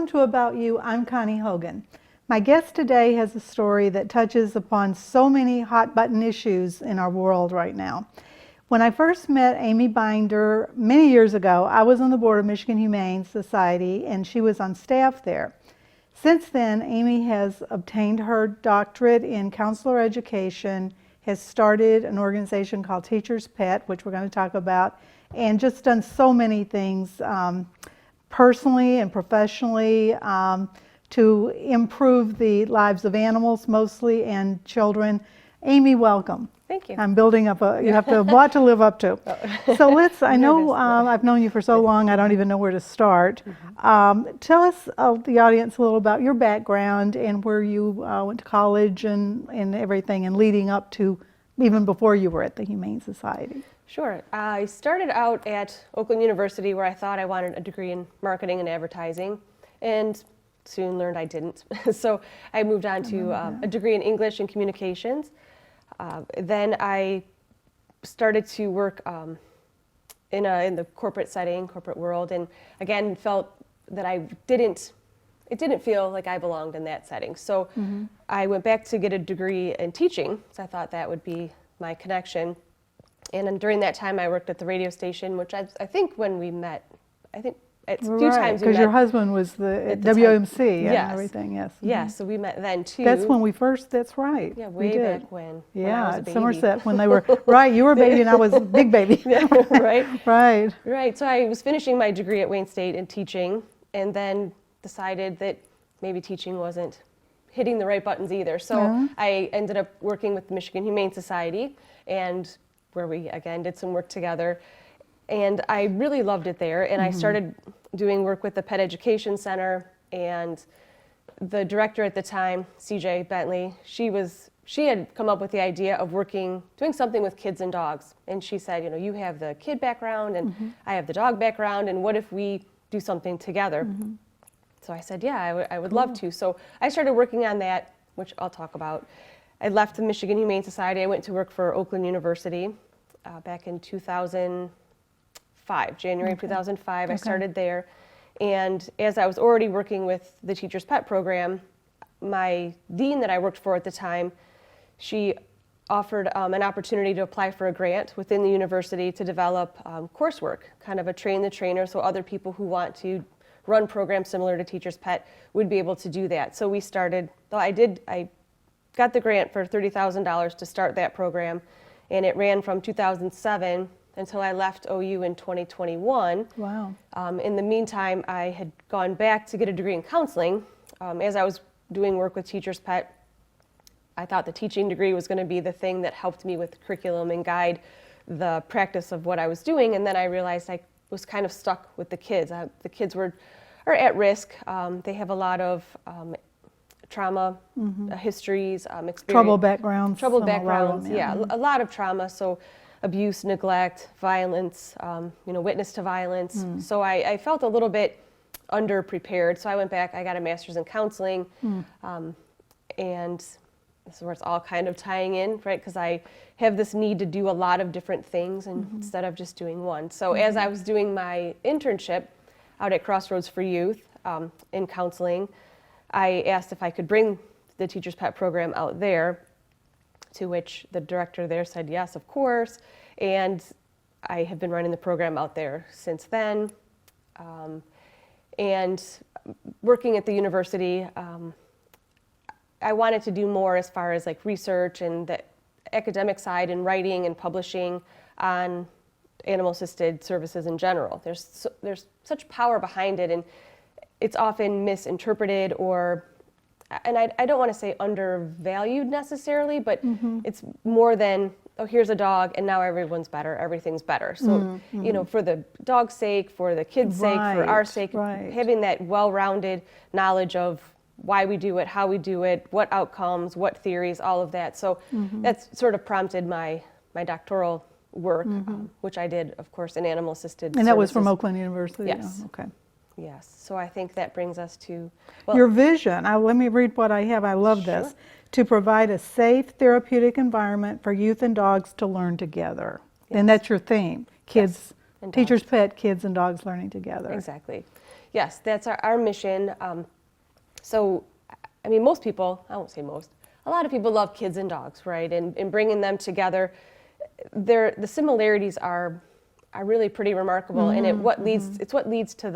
Welcome to About You. I'm Connie Hogan. My guest today has a story that touches upon so many hot button issues in our world right now. When I first met Amy Binder many years ago, I was on the board of Michigan Humane Society and she was on staff there. Since then, Amy has obtained her doctorate in counselor education, has started an organization called Teacher's Pet, which we're going to talk about, and just done so many things personally and professionally to improve the lives of animals mostly and children. Amy, welcome. Thank you. I'm building up you have a lot to live up to. So I know I've known you for so long, I don't even know where to start. Tell us, the audience, a little about your background and where you went to college and everything, and leading up to even before you were at the Humane Society. Sure. I started out at Oakland University where I thought I wanted a degree in marketing and advertising, and soon learned I didn't. So I moved on to a degree in English and communications. Then I started to work in the corporate setting, corporate world, and again felt that it didn't feel like I belonged in that setting. So I went back to get a degree in teaching, so I thought that would be my connection. And then during that time I worked at the radio station, which I think when we met, a few times we met. Because your husband was at WMC and everything, yes. Yeah, so we met then too. That's when we first, that's right. Yeah, way back when I was a baby. At Somerset when they were, right, you were a baby and I was a big baby. Yeah, right. Right. Right, so I was finishing my degree at Wayne State in teaching and then decided that maybe teaching wasn't hitting the right buttons either. So I ended up working with the Michigan Humane Society, and where we again did some work together. And I really loved it there, and I started doing work with the Pet Education Center, and the director at the time, CJ Bentley, she had come up with the idea of doing something with kids and dogs. And she said, you have the kid background and I have the dog background, and what if we do something together? So I said, yeah, I would love to. So I started working on that, which I'll talk about. I left the Michigan Humane Society. I went to work for Oakland University back in 2005, January 2005. I started there. And as I was already working with the Teacher's Pet program, my dean that I worked for at the time, she offered an opportunity to apply for a grant within the university to develop coursework, kind of a train the trainer, so other people who want to run programs similar to Teacher's Pet would be able to do that. So we started, I got the grant for $30,000 to start that program, and it ran from 2007 until I left OU in 2021. Wow. In the meantime, I had gone back to get a degree in counseling. As I was doing work with Teacher's Pet, I thought the teaching degree was going to be the thing that helped me with the curriculum and guide the practice of what I was doing, and then I realized I was kind of stuck with the kids. The kids are at risk. They have a lot of trauma histories, experience. Trouble backgrounds. Trouble backgrounds, a lot of trauma. So abuse, neglect, violence, witness to violence. So I felt a little bit underprepared. So I went back, I got a master's in counseling, and this is where it's all kind of tying in, right? Because I have this need to do a lot of different things instead of just doing one. So as I was doing my internship out at Crossroads for Youth in counseling, I asked if I could bring the Teacher's Pet program out there, to which the director there said yes, of course, and I have been running the program out there since then. And working at the university, I wanted to do more as far as like research and the academic side and writing and publishing on animal-assisted services in general. There's such power behind it, and it's often misinterpreted and I don't want to say undervalued necessarily, but it's more than, oh, here's a dog and now everyone's better, everything's better. So, for the dog's sake, for the kids' sake, for our sake, having that well-rounded knowledge of why we do it, how we do it, what outcomes, what theories, all of that. So that's sort of prompted my doctoral work, which I did, of course, in animal-assisted services. And that was from Oakland University? Yes. Oh, okay. Yes, so I think that brings us to... your vision. Let me read what I have. I love this. To provide a safe therapeutic environment for youth and dogs to learn together. And that's your theme. Kids, Teacher's Pet, kids and dogs learning together. Exactly. Yes, that's our mission. So, I mean, most people, I won't say most, a lot of people love kids and dogs, right? And bringing them together, the similarities are really pretty remarkable, and it's what leads to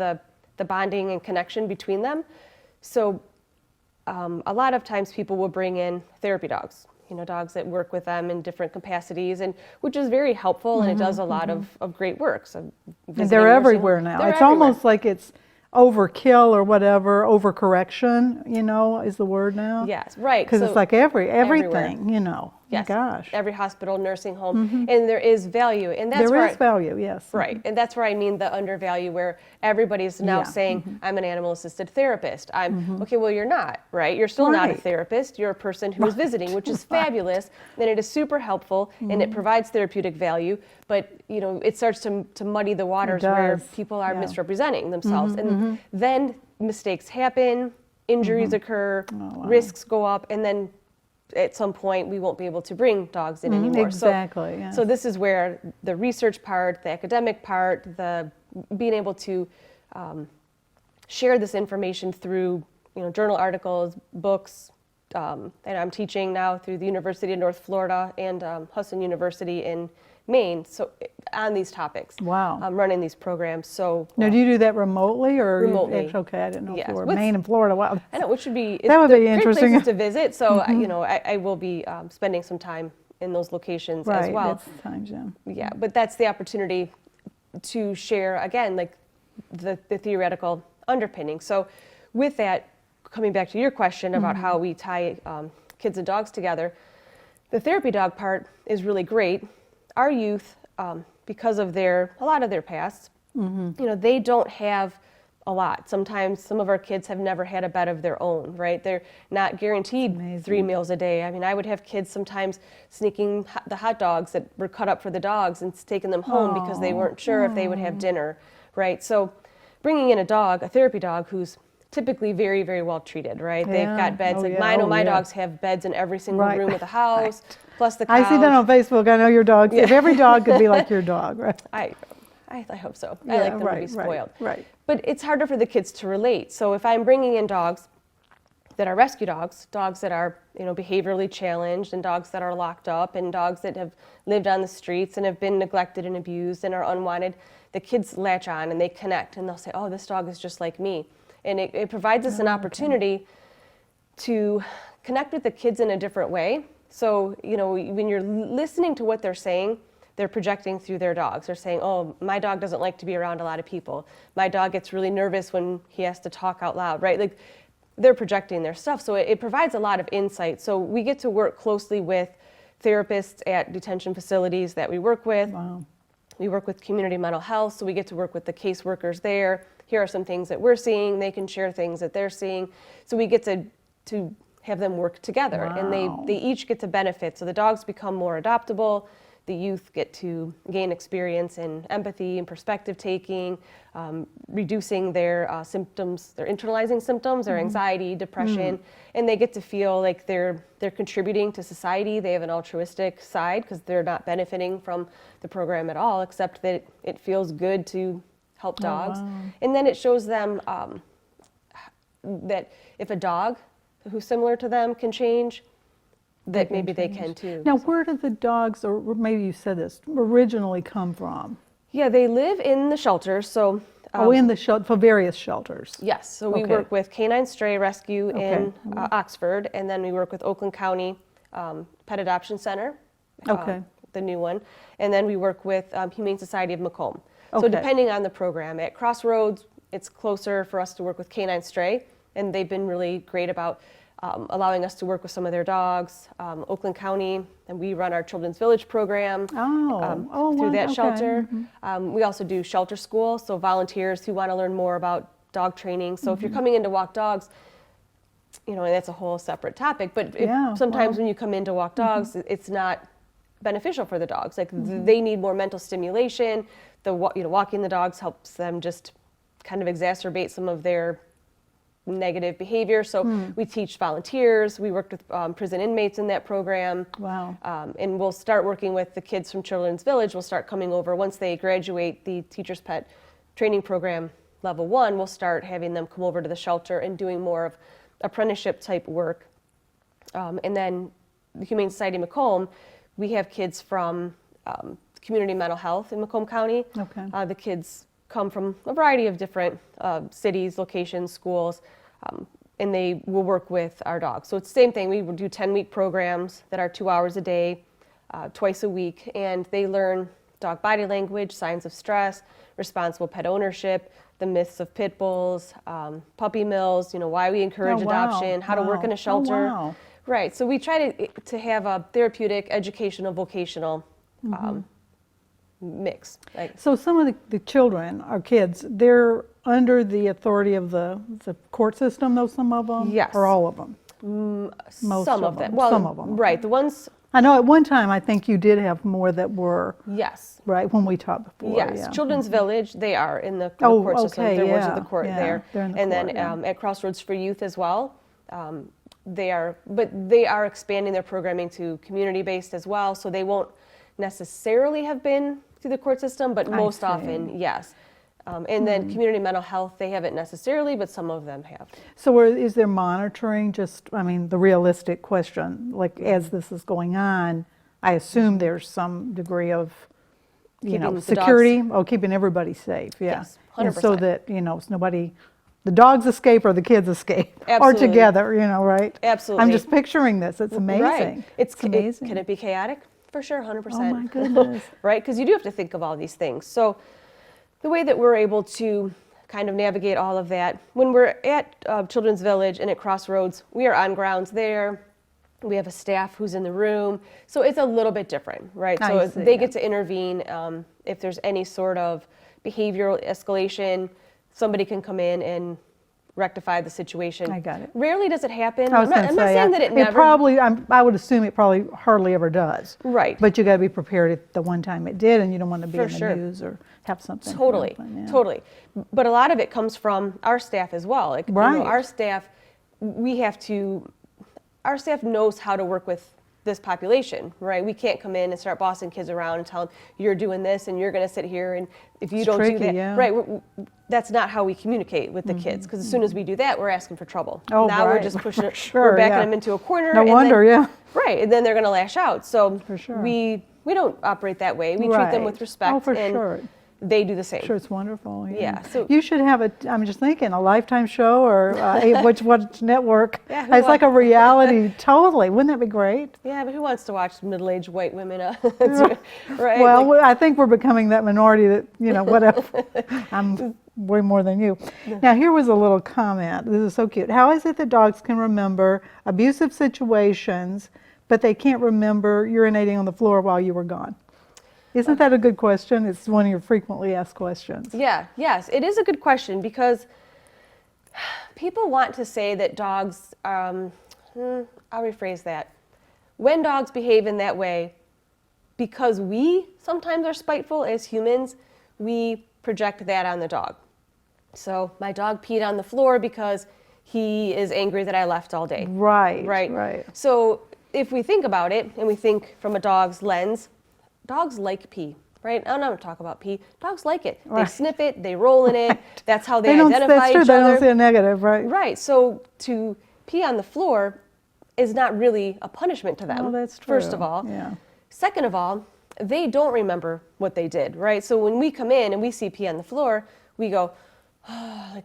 the bonding and connection between them. So, a lot of times people will bring in therapy dogs, dogs that work with them in different capacities, and which is very helpful, and it does a lot of great work. So And they're everywhere now. It's almost like it's overkill or whatever, overcorrection, is the word now. Yes, right. Because So it's like everything, yes, Gosh. every hospital, nursing home, and there is value, and that's There where is value, yes. right, and that's where I mean the undervalue, where everybody's now Yeah. saying, I'm an animal-assisted therapist. Okay, well, you're not, right? You're still not a Right. therapist. You're a person who is visiting, which is fabulous, and it is super helpful, and it provides therapeutic value, but, it starts to muddy the waters where does, people are yeah. misrepresenting themselves, and then mistakes happen, injuries occur, risks go up, and then at some point we won't be able to bring dogs in anymore. Exactly, yes. So this is where the research part, the academic part, the being able to share this information through journal articles, books, and I'm teaching now through the University of North Florida and Hudson University in Maine. So on these topics, Wow. I'm running these programs. So Now, do you do that remotely or? Remotely. Okay, I didn't know Yes, if you were with- Maine and Florida. Wow. I know, which should be That would be they're interesting. great places to visit. So I will be spending some time in those locations as Right, well. that's the time, Jim. Yeah, but that's the opportunity to share, again, like the theoretical underpinning. So with that, coming back to your question about how we tie kids and dogs together, the therapy dog part is really great. Our youth, because of a lot of their pasts, they don't have a lot. Sometimes some of our kids have never had a bed of their own, right? They're not guaranteed 3 meals a day. I mean, I would have kids sometimes sneaking the hot dogs that were cut up for the dogs and taking them home because they weren't sure if they would have dinner, right? So bringing in a therapy dog who's typically very, very well treated, right? They've Yeah. got beds. Oh, like yeah. my Oh, yeah. dogs have beds in every single Right. room of the house, plus the couch. I see that on Facebook. I know your dogs. If every dog could be like your dog, right? I hope so. I like them to be spoiled. Right. But it's harder for the kids to relate. So if I'm bringing in dogs that are rescue dogs that are, behaviorally challenged, and dogs that are locked up, and dogs that have lived on the streets and have been neglected and abused and are unwanted, the kids latch on and they connect and they'll say, oh, this dog is just like me. And it provides us an opportunity to connect with the kids in a different way. So, when you're listening to what they're saying, they're projecting through their dogs. They're saying, oh, my dog doesn't like to be around a lot of people. My dog gets really nervous when he has to talk out loud, right? Like, they're projecting their stuff. So it provides a lot of insight. So we get to work closely with therapists at detention facilities that we work with. Wow. We work with community mental health, so we get to work with the caseworkers there. Here are some things that we're seeing. They can share things that they're seeing. So we get to have them work together, Wow. and they each get to benefit. So the dogs become more adoptable. The youth get to gain experience in empathy and perspective taking, reducing their symptoms, their internalizing symptoms, their anxiety, depression, and they get to feel like they're contributing to society. They have an altruistic side because they're not benefiting from the program at all, except that it feels good to help dogs. Wow. And then it shows them that if a dog who's similar to them can change, that maybe they can too. Now, where did the dogs, or maybe you said this, originally come from? Yeah, they live in the shelters. So In the for various shelters. yes, so we Okay. work with Canine Stray Rescue Okay. in Oxford, and then we work with Oakland County Pet Adoption Center, Okay. the new one, and then we work with Humane Society of Macomb. So Okay. depending on the program, at Crossroads, it's closer for us to work with Canine Stray, and they've been really great about allowing us to work with some of their dogs. Oakland County, and we run our Children's Village program through that okay. shelter. We also do shelter school, so volunteers who want to learn more about dog training. So if you're coming in to walk dogs, and that's a whole separate topic, but sometimes when you come in to walk dogs, it's not beneficial for the dogs. Like they need more mental stimulation. Walking the dogs helps them just kind of exacerbate some of their negative behavior. So we teach volunteers. We worked with prison inmates in that program. Wow. And we'll start working with the kids from Children's Village. We'll start coming over once they graduate the Teacher's Pet training program level 1, we'll start having them come over to the shelter and doing more of apprenticeship type work. And then the Humane Society of Macomb, we have kids from community mental health in Macomb County. Okay. The kids come from a variety of different cities, locations, schools, and they will work with our dogs. So it's the same thing. We will do 10-week programs that are 2 hours a day, twice a week, and they learn dog body language, signs of stress, responsible pet ownership, the myths of pit bulls, puppy mills, why we encourage adoption, how to work in a shelter. Oh, wow. Right. So we try to have a therapeutic, educational, vocational mix. So some of the children, our kids, they're under the authority of the court system, though, some of them? Yes. Or all of them? Some of them. Well, some of them. Right. The ones. I know at one time I think you did have more that were. Yes. Right, when we talked before. Yes. Yeah. Children's Village, they are in the court system. They're wards of the court there. They're in the and court, then at Crossroads for Youth as well. They are expanding their programming to community-based as well, so they won't necessarily have been through the court system, but most often, yes. And then community mental health, they haven't necessarily, but some of them have. So is there monitoring, the realistic question, like as this is going on, I assume there's some degree of, security, keeping everybody safe, yeah. Yes, 100%. And so that, nobody, the dogs escape or the kids escape. Absolutely. Or together, right? Absolutely. I'm just picturing this, it's amazing. Right. It's amazing. Can it be chaotic? For sure, 100%. Oh my goodness. Right, because you do have to think of all these things. So the way that we're able to kind of navigate all of that, when we're at Children's Village and at Crossroads, we are on grounds there. We have a staff who's in the room. So it's a little bit different, right? So they get to intervene if there's any sort of behavioral escalation. Somebody can come in and rectify the situation. I got it. Rarely does it happen. I'm not saying that it never. Probably, I would assume it probably hardly ever does. Right. But you got to be prepared at the one time it did, and you don't want to be in the news or have something happen, Totally. But a lot of it comes from our staff as well. Like, right. Our staff, our staff knows how to work with this population, right? We can't come in and start bossing kids around and tell them, you're doing this and you're going to sit here, and if you don't do that, right? That's not how we communicate with the kids, because as soon as we do that, we're asking for trouble. Oh, now we're just pushing, we're backing them into a corner. No wonder, Right, and then they're going to lash out. So for sure. we don't operate that way. We treat them with respect. Oh, for sure. They do the same. Sure, it's wonderful. Yeah. So you should have I'm just thinking, a Lifetime show or what network? Yeah, it's like a reality. Totally. Wouldn't that be great? Yeah, but who wants to watch middle-aged white women? Right. Well, I think we're becoming that minority that, whatever. I'm way more than you. Now, here was a little comment. This is so cute. How is it that dogs can remember abusive situations, but they can't remember urinating on the floor while you were gone? Isn't that a good question? It's one of your frequently asked questions. Yes, it is a good question, because people want to say that dogs, I'll rephrase that. When dogs behave in that way, because we sometimes are spiteful as humans, we project that on the dog. So my dog peed on the floor because he is angry that I left all day. Right. So if we think about it, and we think from a dog's lens, dogs like pee, right? I'm not going to talk about pee. Dogs like it. They sniff it, they roll in it. That's how they identify each other. They don't see a negative, right? Right. So to pee on the floor is not really a punishment to them. Oh, that's true. First of all. Yeah. Second of all, they don't remember what they did, right? So when we come in and we see pee on the floor, we go,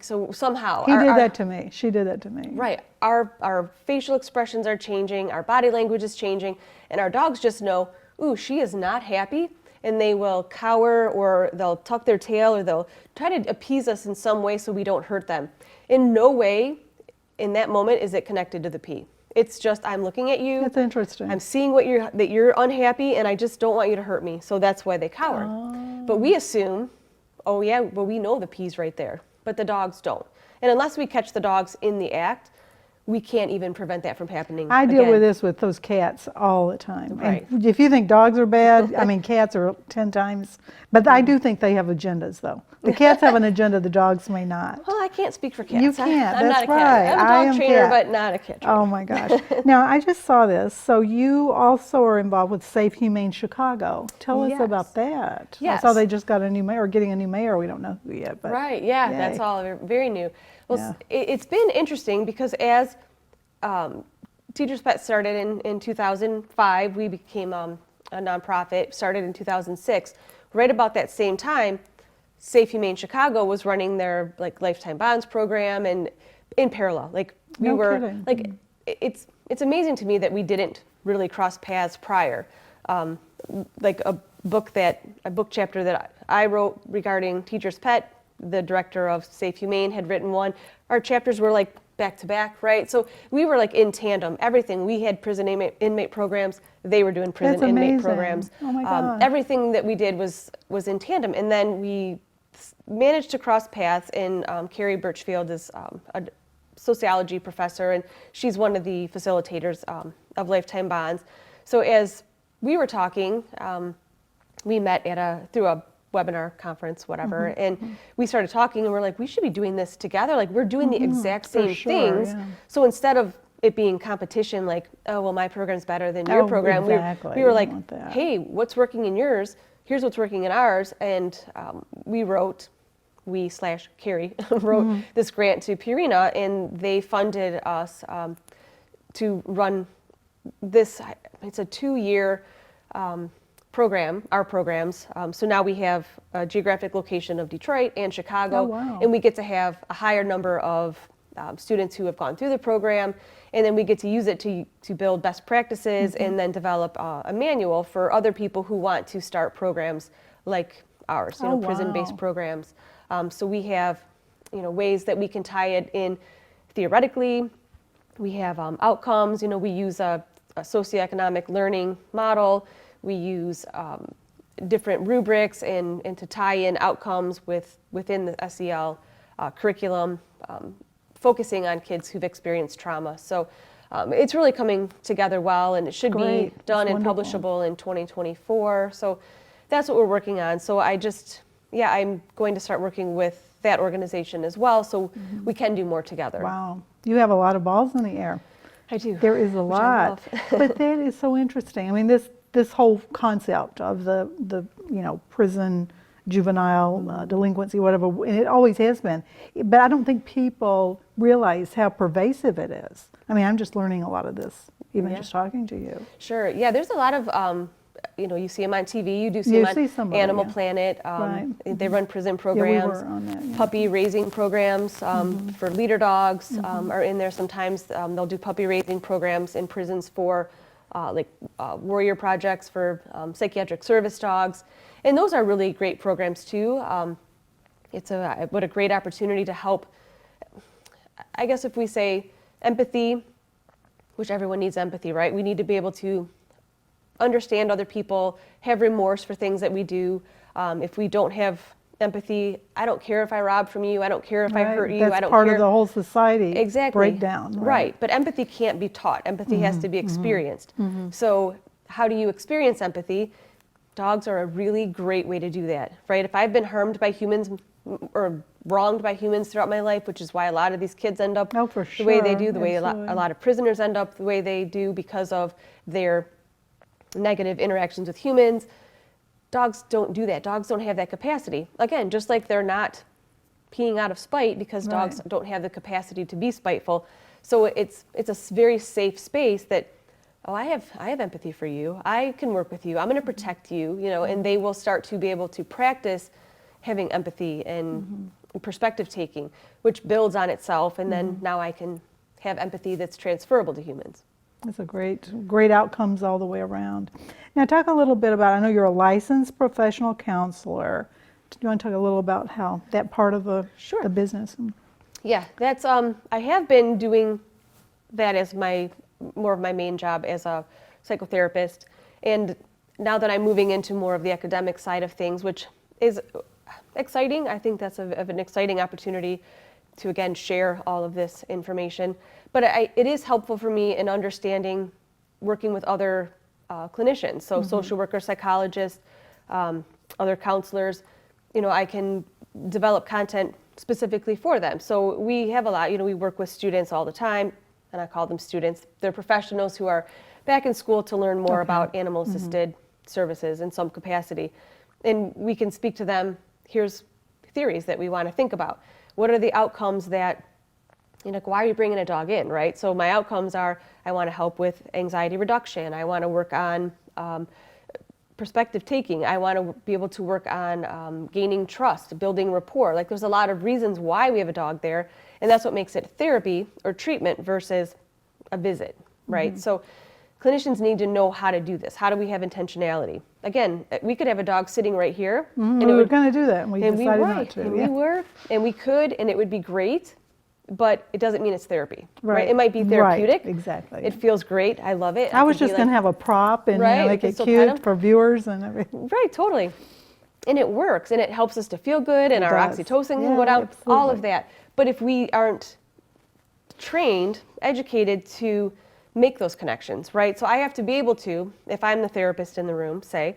so somehow. He did that to me. She did that to me. Right. Our facial expressions are changing, our body language is changing, and our dogs just know, ooh, she is not happy, and they will cower, or they'll tuck their tail, or they'll try to appease us in some way so we don't hurt them. In no way in that moment is it connected to the pee. It's just, I'm looking at you. That's interesting. I'm seeing that you're unhappy, and I just don't want you to hurt me. So that's why they cower. Oh. But we assume, oh yeah, well, we know the pee's right there, but the dogs don't. And unless we catch the dogs in the act, we can't even prevent that from happening I deal again. with this with those cats all the time. Right. And if you think dogs are bad, I mean, cats are 10 times. But I do think they have agendas, though. The cats have an agenda, the dogs may not. Well, I can't speak for cats. You can't. I'm That's not a cat. right. I'm a I dog am trainer, cat. but not a cat trainer. Oh my gosh. Now, I just saw this. So you also are involved with Safe Humane Chicago. Tell us Yes. about that. Yes. I saw they just got a new mayor, or getting a new mayor. We don't know who yet. But Right, yeah, that's yay. all very new. Well, Yeah. it's been interesting because as Teachers Pet started in 2005, we became a nonprofit, started in 2006. Right about that same time, Safe Humane Chicago was running their like lifetime bonds program, and in parallel, like we No were kidding. like it's amazing to me that we didn't really cross paths prior. Like a book chapter that I wrote regarding Teachers Pet, the director of Safe Humane had written one. Our chapters were like back to back, right? So we were like in tandem. Everything, we had prison inmate programs. They were doing prison That's inmate amazing. programs. Oh my gosh. Everything that we did was in tandem. And then we managed to cross paths. And Carrie Birchfield is a sociology professor, and she's one of the facilitators of Lifetime Bonds. So as we were talking, we met through a webinar conference, whatever, and we started talking, and we're like, we should be doing this together. Like, we're doing the exact same sure, things. yeah. So instead of it being competition, like, oh, well, my program's better than your Oh, program, exactly. we were You like, want that. hey, what's working in yours? Here's what's working in ours. And Carrie wrote this grant to Purina, and they funded us to run this. It's a 2-year program, our programs. So now we have a geographic location of Detroit and Chicago, Oh, wow. and we get to have a higher number of students who have gone through the program, and then we get to use it to build best practices and then develop a manual for other people who want to start programs like ours, Oh, prison-based wow. programs. So we have, ways that we can tie it in theoretically. We have outcomes. We use a socioeconomic learning model. We use different rubrics and to tie in outcomes within the SEL curriculum, focusing on kids who've experienced trauma. So it's really coming together well, and it should Great. be done That's and wonderful. publishable in 2024. So that's what we're working on. So I'm going to start working with that organization as well, so we can do more together. Wow. You have a lot of balls in the air. I do. There is a which I lot. love. But that is so interesting. I mean, this whole concept of the prison, juvenile delinquency, whatever, and it always has been. But I don't think people realize how pervasive it is. I mean, I'm just learning a lot of this, even Yeah. just talking to you. Sure. Yeah, there's a lot of, you see them on TV. You do see You them see on some of it, Animal yeah. Planet. Right. They run prison Yeah, we programs. were on that. Yeah. Puppy raising programs for leader dogs are in there sometimes. They'll do puppy raising programs in prisons for warrior projects for psychiatric service dogs. And those are really great programs too. What a great opportunity to help. I guess if we say empathy, which everyone needs empathy, right? We need to be able to understand other people, have remorse for things that we do. If we don't have empathy, I don't care if I rob from you, I don't care if I Right. hurt you, That's I don't part care. of the whole society Exactly. breakdown. Right. But empathy can't be taught. Empathy has to be experienced. So how do you experience empathy? Dogs are a really great way to do that, right? If I've been harmed by humans or wronged by humans throughout my life, which is why a lot of these kids end up Oh, for the way they sure. do, the way a Absolutely. lot of prisoners end up the way they do because of their negative interactions with humans. Dogs don't do that. Dogs don't have that capacity. Again, just like they're not peeing out of spite because dogs Right. don't have the capacity to be spiteful. So it's a very safe space that, oh, I have empathy for you. I can work with you. I'm going to protect you, and they will start to be able to practice having empathy and perspective taking, which builds on itself. And then now I can have empathy that's transferable to humans. That's a great outcomes all the way around. Now talk a little bit about, I know you're a licensed professional counselor. Do you want to talk a little about how that part of the Sure. business? Yeah, that's I have been doing that as more of my main job as a psychotherapist, and now that I'm moving into more of the academic side of things, which is exciting. I think that's of an exciting opportunity again, share all of this information. But it is helpful for me in understanding, working with other clinicians, so social workers, psychologists, other counselors. I can develop content specifically for them. So we have a lot, we work with students all the time, and I call them students. They're professionals who are back in school to learn more about animal-assisted services in some capacity. And we can speak to them, here's theories that we want to think about. What are the outcomes that, why are you bringing a dog in, right? So my outcomes are, I want to help with anxiety reduction. I want to work on perspective taking. I want to be able to work on gaining trust, building rapport. Like, there's a lot of reasons why we have a dog there, and that's what makes it therapy or treatment versus a visit, right? So clinicians need to know how to do this. How do we have intentionality? Again, we could have a dog sitting right here. And we were going to do that, and we decided not to. And we were, and we could, and it would be great, but it doesn't mean it's therapy, right? It might be therapeutic. Right, exactly. It feels great. I love it. I was just going to have a prop and make it cute for viewers and everything. Right, totally. And it works, and it helps us to feel good, and our oxytocin can go down, all of that. But if we aren't trained, educated to make those connections, right? So I have to be able to, if I'm the therapist in the room, say,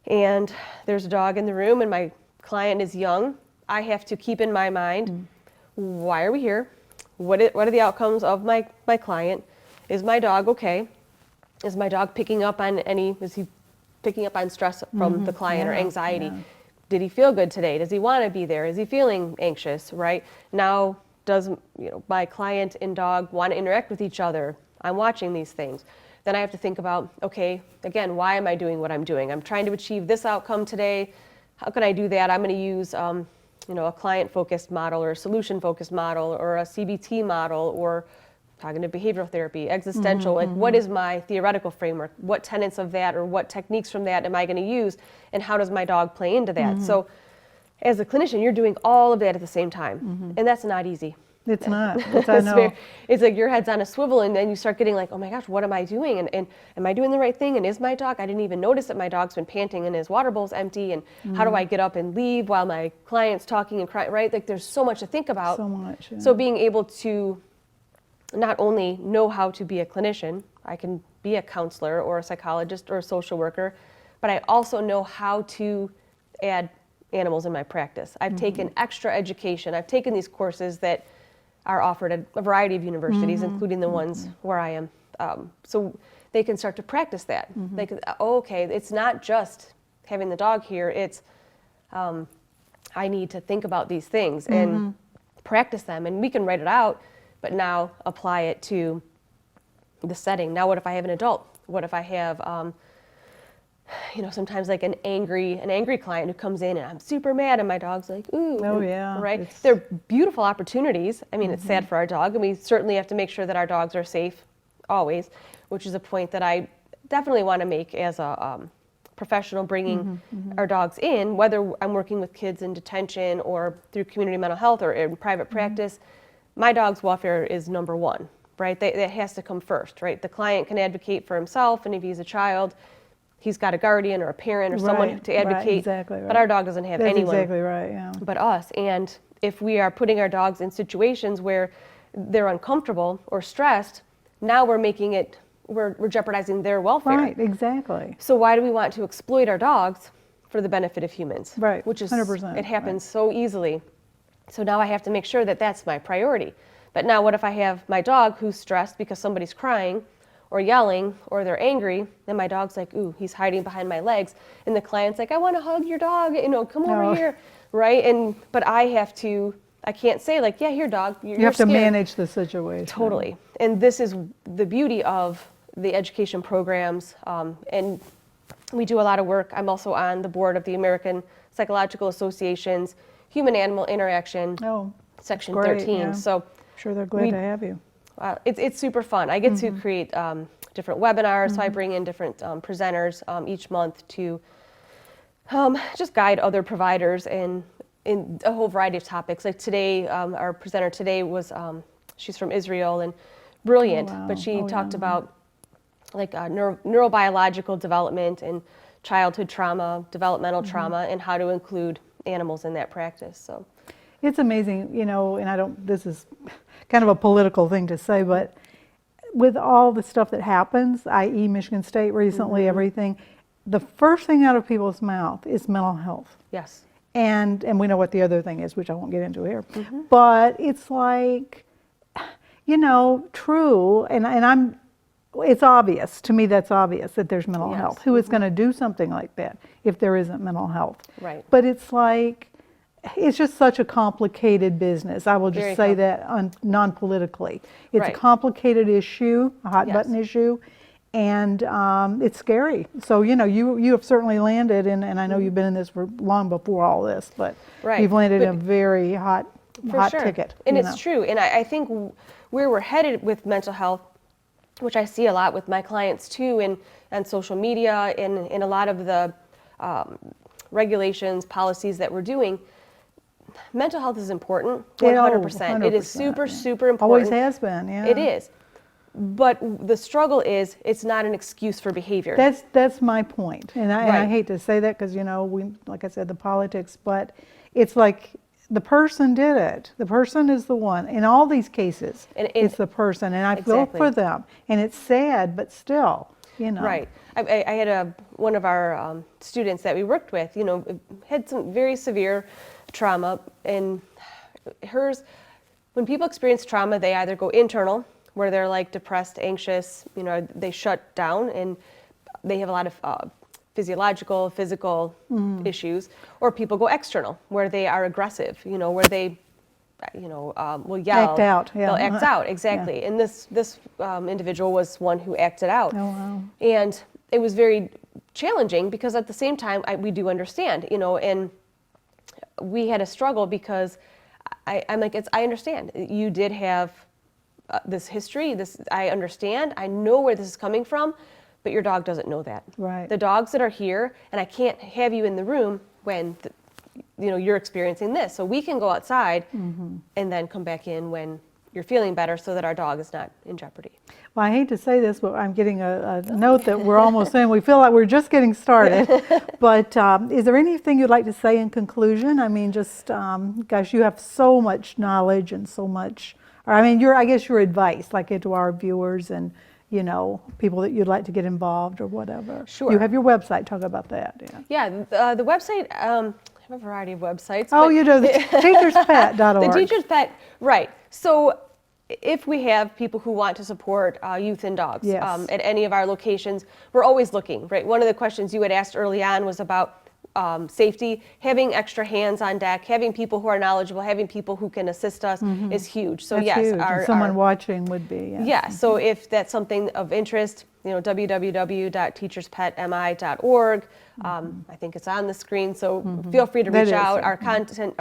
and there's a dog in the room and my client is young, I have to keep in my mind, why are we here? What are the outcomes of my client? Is my dog okay? Is my dog picking up on is he picking up on stress from the client or anxiety? Did he feel good today? Does he want to be there? Is he feeling anxious, right? Now, does my client and dog want to interact with each other? I'm watching these things. Then I have to think about, okay, again, why am I doing what I'm doing? I'm trying to achieve this outcome today. How can I do that? I'm going to use a client-focused model or a solution-focused model or a CBT model or cognitive behavioral therapy, existential. What is my theoretical framework? What tenets of that or what techniques from that am I going to use? And how does my dog play into that? So as a clinician, you're doing all of that at the same time. And that's not easy. It's not. I know. It's like your head's on a swivel, and then you start getting like, oh my gosh, what am I doing? And am I doing the right thing? And is my dog? I didn't even notice that my dog's been panting and his water bowl's empty. And how do I get up and leave while my client's talking and crying? Right? Like, there's so much to think about. So much. Yeah. So being able to not only know how to be a clinician, I can be a counselor or a psychologist or a social worker, but I also know how to add animals in my practice. I've taken extra education. I've taken these courses that are offered at a variety of universities, including the ones where I am. So they can start to practice that. They can, okay, it's not just having the dog here, it's I need to think about these things and practice them. And we can write it out, but now apply it to the setting. Now what if I have an adult? What if I have sometimes like an angry client who comes in and I'm super mad and my dog's like, ooh. Oh, yeah. Right? They're beautiful opportunities. I mean, it's sad for our dog, and we certainly have to make sure that our dogs are safe always, which is a point that I definitely want to make as a professional bringing our dogs in, whether I'm working with kids in detention or through community mental health or in private practice. My dog's welfare is number one, right? That has to come first, right? The client can advocate for himself, and if he's a child, he's got a guardian or a parent or someone to advocate, exactly right. But our dog doesn't have anyone exactly right, yeah. but us. And if we are putting our dogs in situations where they're uncomfortable or stressed, now we're jeopardizing their welfare. Right, exactly. So why do we want to exploit our dogs for the benefit of humans? Right, Which is 100%. It happens so easily. So now I have to make sure that that's my priority. But now what if I have my dog who's stressed because somebody's crying or yelling, or they're angry, and my dog's like, ooh, he's hiding behind my legs, and the client's like, I want to hug your dog, come over here, right? But I can't say like, yeah, here, dog, you're You have to scared. manage the situation. Totally. And this is the beauty of the education programs, and we do a lot of work. I'm also on the board of the American Psychological Association's Human Animal Interaction, Section great, 13. yeah. So I'm sure they're glad to have you. it's super fun. I get to create different webinars, so I bring in different presenters each month to just guide other providers in a whole variety of topics. Like today, our presenter today was, she's from Israel and brilliant, but she talked about like neurobiological development and childhood trauma, developmental trauma, and how to include animals in that practice. So. It's amazing, you know, and I don't, this is kind of a political thing to say, but with all the stuff that happens, i.e. Michigan State recently, everything, the first thing out of people's mouth is mental health. Yes. And we know what the other thing is, which I won't get into here. But it's like, you know, true, and it's obvious, to me that's obvious that there's mental health. Who is going to do something like that if there isn't mental health? Right. But it's like, it's just such a complicated business. I will just say that non-politically. It's a complicated issue, a hot button issue, and it's scary. So, you know, you have certainly landed, and I know you've been in this for long before all this, but you've landed in a very hot ticket. And it's true. And I think where we're headed with mental health, which I see a lot with my clients too, and social media, and in a lot of the regulations, policies that we're doing, mental health is important, 100%. It is super, super important. Always has been, yeah. It is. But the struggle is, it's not an excuse for behavior. That's my point. And I hate to say that because, you know, like I said, the politics, but it's like the person did it. The person is the one. In all these cases, it's the person. And I feel for them. And it's sad, but still, you know. Right. I had one of our students that we worked with, you know, had some very severe trauma, and hers, when people experience trauma, they either go internal, where they're like depressed, anxious, you know, they shut down, and they have a lot of physiological, physical issues, or people go external, where they are aggressive, you know, where they, you know, will yell. Act out, yeah. They'll act out, exactly. Yeah. And this individual was one who acted out. Oh, wow. And it was very challenging because at the same time, we do understand, you know, and we had a struggle because I'm like, I understand. You did have this history, I understand, I know where this is coming from, but your dog doesn't know that. Right. The dogs that are here, and I can't have you in the room when you know, you're experiencing this. So we can go outside and then come back in when you're feeling better so that our dog is not in jeopardy. Well, I hate to say this, but I'm getting a note that we're almost in. We feel like we're just getting started. But is there anything you'd like to say in conclusion? I mean, just, gosh, you have so much knowledge and so much, or I mean, I guess your advice, like to our viewers and, you know, people that you'd like to get involved or whatever. Sure. You have your website. Talk about that. Yeah, the website, I have a variety of websites. Oh, you do, teacherspet.org. The Teacher's Pet, right. So if we have people who want to support youth and dogs at any of our locations, we're always looking, right? One of the questions you had asked early on was about safety. Having extra hands on deck, having people who are knowledgeable, having people who can assist us is huge. So that's yes, huge. And someone watching would be. Yeah, so if that's something of interest, you know, www.teacherspetmi.org. I think it's on the screen, so feel free to reach out. Our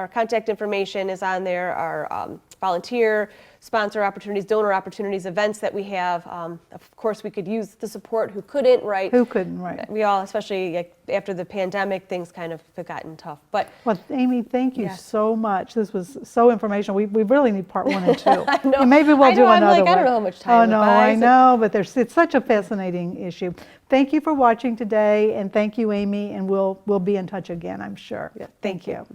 contact information is on there. Our volunteer, sponsor opportunities, donor opportunities, events that we have. Of course, we could use the support. Who couldn't, right? Who couldn't, right? We all, especially after the pandemic, things kind of have gotten tough. But well, Amy, thank you so much. This was so informational. We really need part 1 and 2. I know. And maybe we'll do another like, one. I don't know how much time. Oh no, I know, but it's such a fascinating issue. Thank you for watching today, and thank you, Amy, and we'll be in touch again, I'm sure. Yeah, thank you.